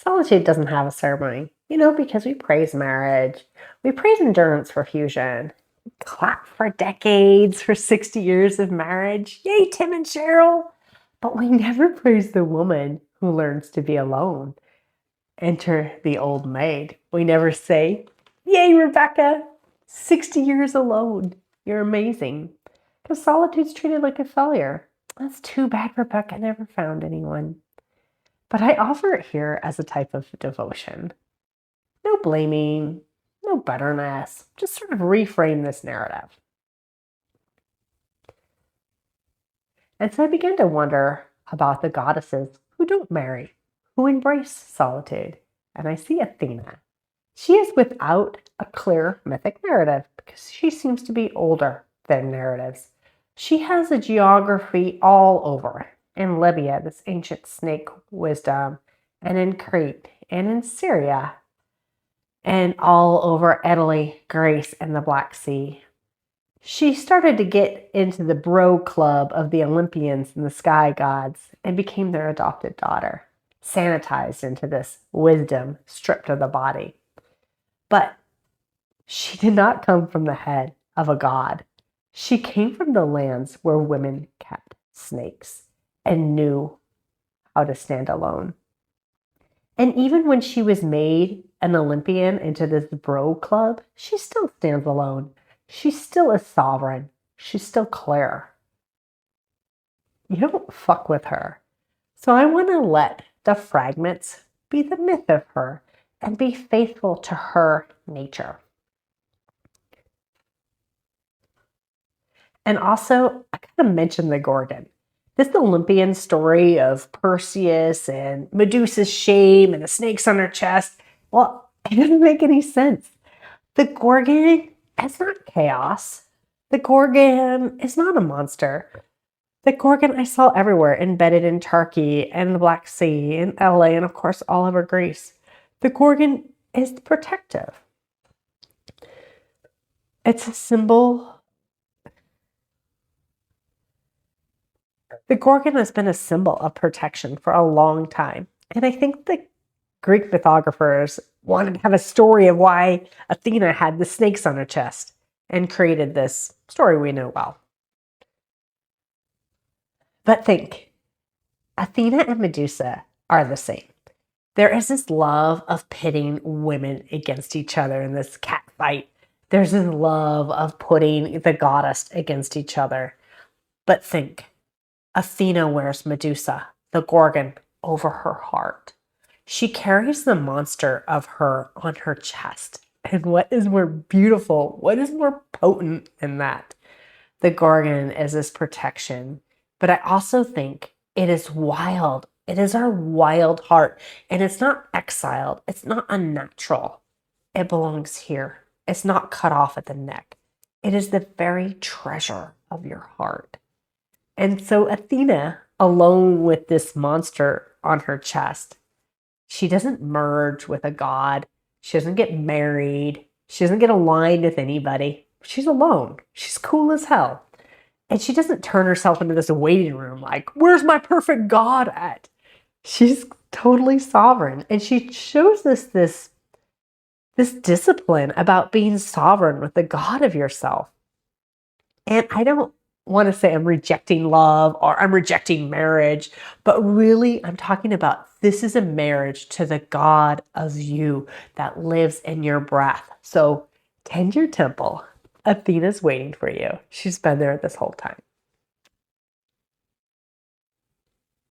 Solitude doesn't have a ceremony, because we praise marriage. We praise endurance for fusion. Clap for decades, for 60 years of marriage. Yay, Tim and Cheryl. But we never praise the woman who learns to be alone. Enter the old maid. We never say, yay, Rebecca, 60 years alone. You're amazing. Because solitude's treated like a failure. That's too bad Rebecca never found anyone. But I offer it here as a type of devotion. No blaming, no bitterness, just sort of reframe this narrative. And so I began to wonder about the goddesses who don't marry, who embrace solitude. And I see Athena. She is without a clear mythic narrative because she seems to be older than narratives. She has a geography all over. In Libya, this ancient snake wisdom, and in Crete, and in Syria, and all over Italy, Greece, and the Black Sea. She started to get into the bro club of the Olympians and the sky gods and became their adopted daughter, sanitized into this wisdom stripped of the body. But she did not come from the head of a god. She came from the lands where women kept snakes and knew how to stand alone. And even when she was made an Olympian into this bro club, she still stands alone. She still is sovereign. She's still Claire. You don't fuck with her. So I want to let the fragments be the myth of her and be faithful to her nature. And also, I kind of mentioned the Gorgon. This Olympian story of Perseus and Medusa's shame and the snakes on her chest, well, it doesn't make any sense. The Gorgon is not chaos. The Gorgon is not a monster. The Gorgon I saw everywhere, embedded in Turkey and the Black Sea and LA and of course all over Greece. The Gorgon is protective. It's a symbol. The Gorgon has been a symbol of protection for a long time. And I think the Greek mythographers wanted to have a story of why Athena had the snakes on her chest and created this story we know well. But think, Athena and Medusa are the same. There is this love of pitting women against each other in this cat fight. There's this love of putting the goddess against each other. But think, Athena wears Medusa, the Gorgon, over her heart. She carries the monster of her on her chest. And what is more beautiful, what is more potent than that? The Gorgon is this protection. But I also think it is wild. It is our wild heart. And it's not exiled. It's not unnatural. It belongs here. It's not cut off at the neck. It is the very treasure of your heart. And so Athena, alone with this monster on her chest, she doesn't merge with a god. She doesn't get married. She doesn't get aligned with anybody. She's alone. She's cool as hell. And she doesn't turn herself into this waiting room like, where's my perfect god at? She's totally sovereign. And she shows us this discipline about being sovereign with the god of yourself. And I don't want to say I'm rejecting love or I'm rejecting marriage, but really I'm talking about this is a marriage to the God of you that lives in your breath. So tend your temple. Athena's waiting for you. She's been there this whole time.